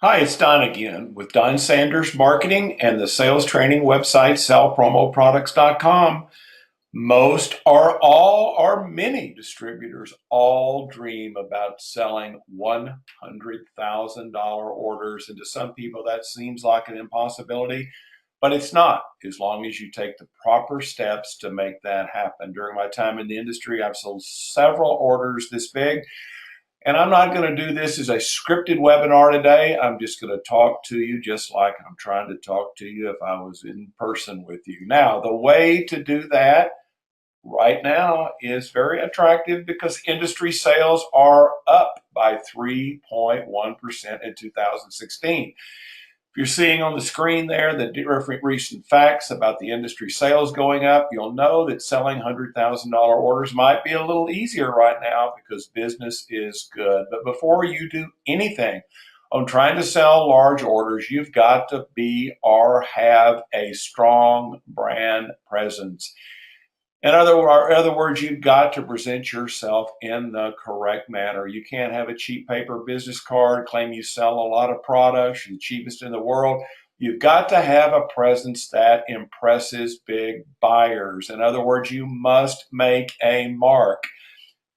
Hi, it's Don again with Don Sanders Marketing and the sales training website sellpromoproducts.com. Most or all or many distributors all dream about selling $100,000 orders. And to some people, that seems like an impossibility, but it's not as long as you take the proper steps to make that happen. During my time in the industry, I've sold several orders this big. And I'm not going to do this as a scripted webinar today. I'm just going to talk to you just like I'm trying to talk to you if I was in person with you. Now, the way to do that right now is very attractive because industry sales are up by 3.1% in 2016. If you're seeing on the screen there the different recent facts about the industry sales going up, you'll know that selling $100,000 orders might be a little easier right now because business is good. But before you do anything on trying to sell large orders, you've got to be or have a strong brand presence. In other words, you've got to present yourself in the correct manner. You can't have a cheap paper business card, claim you sell a lot of products, you're the cheapest in the world. You've got to have a presence that impresses big buyers. In other words, you must make a mark.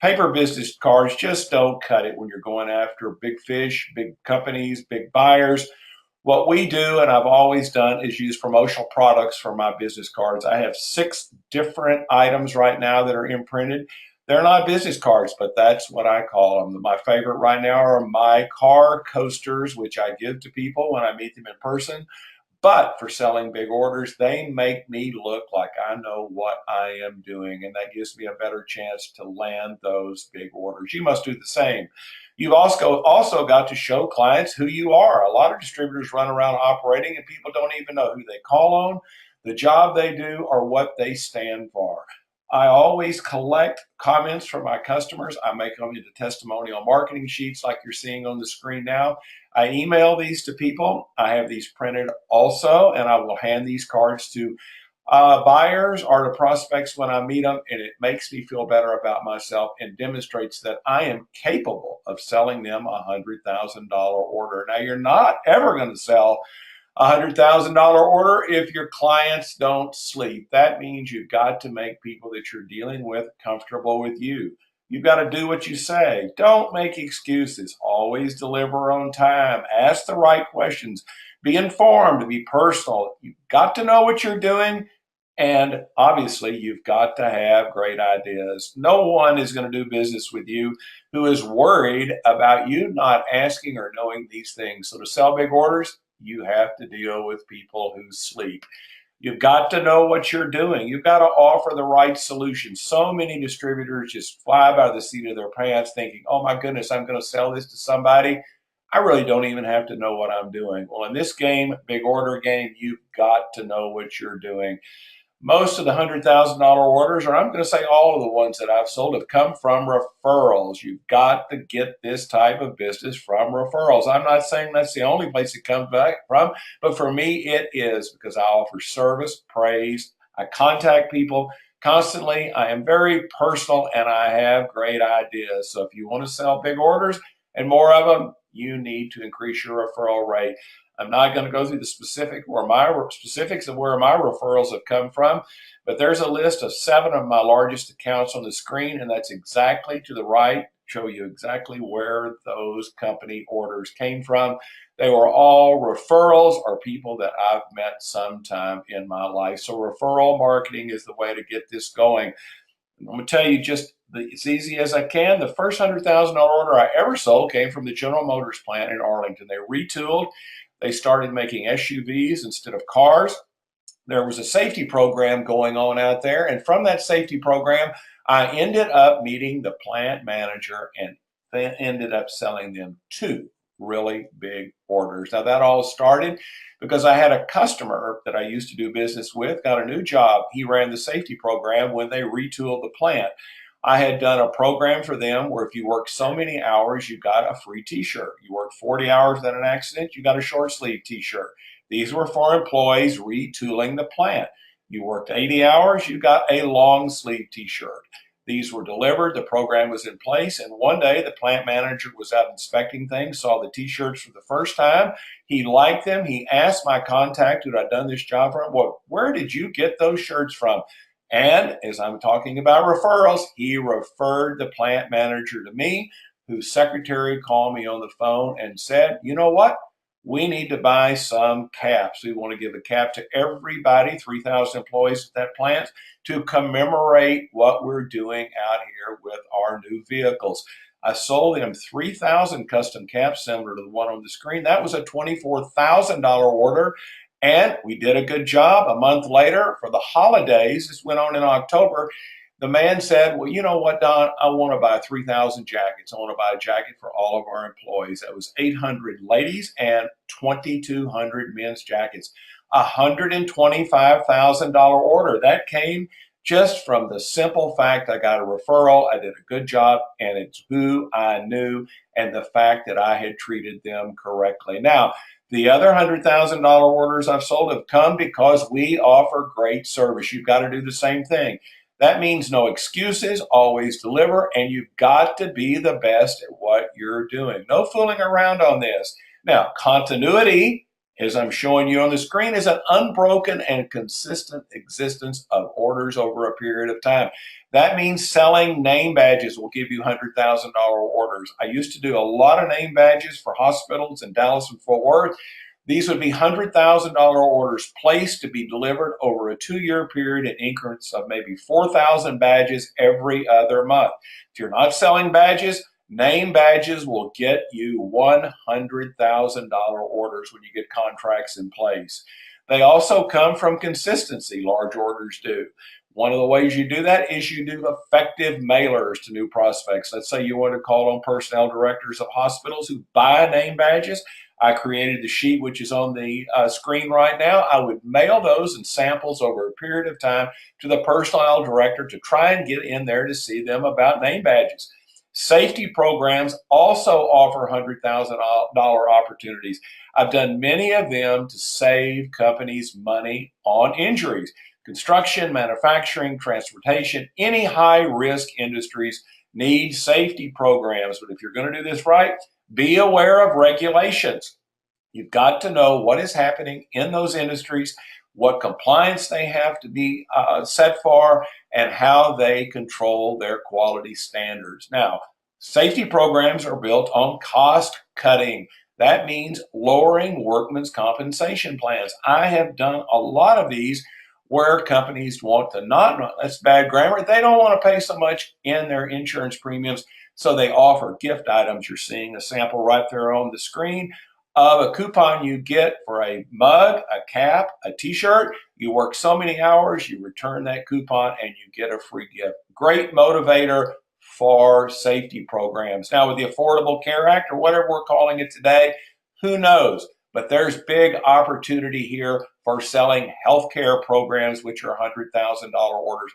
Paper business cards just don't cut it when you're going after big fish, big companies, big buyers. What we do, and I've always done, is use promotional products for my business cards. I have 6 different items right now that are imprinted. They're not business cards, but that's what I call them. My favorite right now are my car coasters, which I give to people when I meet them in person. But for selling big orders, they make me look like I know what I am doing, and that gives me a better chance to land those big orders. You must do the same. You've also got to show clients who you are. A lot of distributors run around operating, and people don't even know who they call on, the job they do, or what they stand for. I always collect comments from my customers. I make them into testimonial marketing sheets like you're seeing on the screen now. I email these to people. I have these printed also, and I will hand these cards to buyers or to prospects when I meet them, and it makes me feel better about myself and demonstrates that I am capable of selling them a $100,000 order. Now, you're not ever going to sell a $100,000 order if your clients don't sleep. That means you've got to make people that you're dealing with comfortable with you. You've got to do what you say. Don't make excuses. Always deliver on time. Ask the right questions. Be informed. Be personal. You've got to know what you're doing. And obviously, you've got to have great ideas. No one is going to do business with you who is worried about you not asking or knowing these things. So, to sell big orders, you have to deal with people who sleep. You've got to know what you're doing. You've got to offer the right solution. So many distributors just fly by the seat of their pants thinking, oh my goodness, I'm going to sell this to somebody. I really don't even have to know what I'm doing. Well, in this game, big order game, you've got to know what you're doing. Most of the $100,000 orders, or I'm going to say all of the ones that I've sold, have come from referrals. You've got to get this type of business from referrals. I'm not saying that's the only place it comes back from, but for me, it is because I offer service, praise, I contact people constantly. I am very personal and I have great ideas. So if you want to sell big orders and more of them, you need to increase your referral rate. I'm not going to go through the specifics of where my referrals have come from, but there's a list of 7 of my largest accounts on the screen, and that's exactly to the right, show you exactly where those company orders came from. They were all referrals or people that I've met sometime in my life. So referral marketing is the way to get this going. I'm going to tell you just as easy as I can. The first $100,000 order I ever sold came from the General Motors plant in Arlington. They retooled. They started making SUVs instead of cars. There was a safety program going on out there. And from that safety program, I ended up meeting the plant manager and then ended up selling them 2 really big orders. Now, that all started because I had a customer that I used to do business with, got a new job. He ran the safety program when they retooled the plant. I had done a program for them where if you worked so many hours, you got a free t-shirt. You worked 40 hours without an accident, you got a short sleeve t-shirt. These were for employees retooling the plant. You worked 80 hours, you got a long sleeve t-shirt. These were delivered, the program was in place, and one day the plant manager was out inspecting things, saw the t-shirts for the first time. He liked them. He asked my contact who I'd done this job for him, well, where did you get those shirts from? And as I'm talking about referrals, he referred the plant manager to me, whose secretary called me on the phone and said, you know what? We need to buy some caps. We want to give a cap to everybody, 3,000 employees at that plant, to commemorate what we're doing out here with our new vehicles. I sold them 3,000 custom caps similar to the one on the screen. That was a $24,000 order. And we did a good job. A month later, for the holidays, this went on in October, the man said, well, you know what, Don, I want to buy 3,000 jackets. I want to buy a jacket for all of our employees. That was 800 ladies and 2,200 men's jackets. $125,000 order. That came just from the simple fact I got a referral, I did a good job, and it's who I knew and the fact that I had treated them correctly. Now, the other $100,000 orders I've sold have come because we offer great service. You've got to do the same thing. That means no excuses, always deliver, and you've got to be the best at what you're doing. No fooling around on this. Now, continuity, as I'm showing you on the screen, is an unbroken and consistent existence of orders over a period of time. That means selling name badges will give you $100,000 orders. I used to do a lot of name badges for hospitals in Dallas and Fort Worth. These would be $100,000 orders placed to be delivered over a 2-year period in increments of maybe 4,000 badges every other month. If you're not selling badges, name badges will get you $100,000 orders when you get contracts in place. They also come from consistency, large orders do. One of the ways you do that is you do effective mailers to new prospects. Let's say you want to call on personnel directors of hospitals who buy name badges. I created the sheet which is on the screen right now. I would mail those in samples over a period of time to the personnel director to try and get in there to see them about name badges. Safety programs also offer $100,000 opportunities. I've done many of them to save companies money on injuries. Construction, manufacturing, transportation, any high-risk industries need safety programs. But if you're going to do this right, be aware of regulations. You've got to know what is happening in those industries, what compliance they have to be set for, and how they control their quality standards. Now, safety programs are built on cost cutting. That means lowering workmen's compensation plans. I have done a lot of these where companies want to that's bad grammar, they don't want to pay so much in their insurance premiums, so they offer gift items. You're seeing a sample right there on the screen of a coupon you get for a mug, a cap, a t-shirt. You work so many hours, you return that coupon and you get a free gift. Great motivator for safety programs. Now with the Affordable Care Act, or whatever we're calling it today, who knows? But there's big opportunity here for selling healthcare programs, which are $100,000 orders.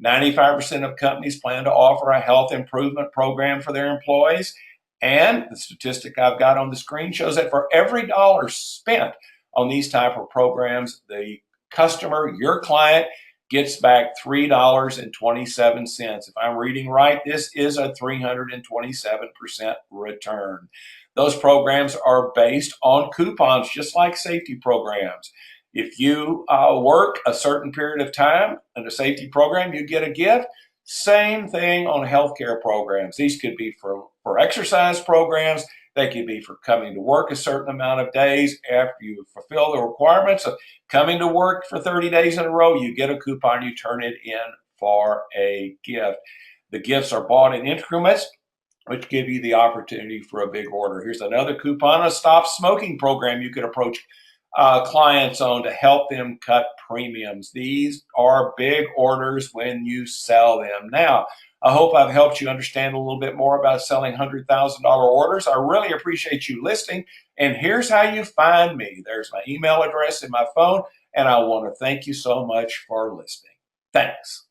95% of companies plan to offer a health improvement program for their employees. And the statistic I've got on the screen shows that for every dollar spent on these type of programs, the customer, your client, gets back $3.27. If I'm reading right, this is a 327% return. Those programs are based on coupons, just like safety programs. If you work a certain period of time in a safety program, you get a gift. Same thing on healthcare programs. These could be for exercise programs. They could be for coming to work a certain amount of days after you fulfill the requirements of coming to work for 30 days in a row. You get a coupon, you turn it in for a gift. The gifts are bought in increments, which give you the opportunity for a big order. Here's another coupon, a stop smoking program you could approach clients on to help them cut premiums. These are big orders when you sell them. Now, I hope I've helped you understand a little bit more about selling $100,000 orders. I really appreciate you listening. And here's how you find me. There's my email address in my phone, and I want to thank you so much for listening. Thanks.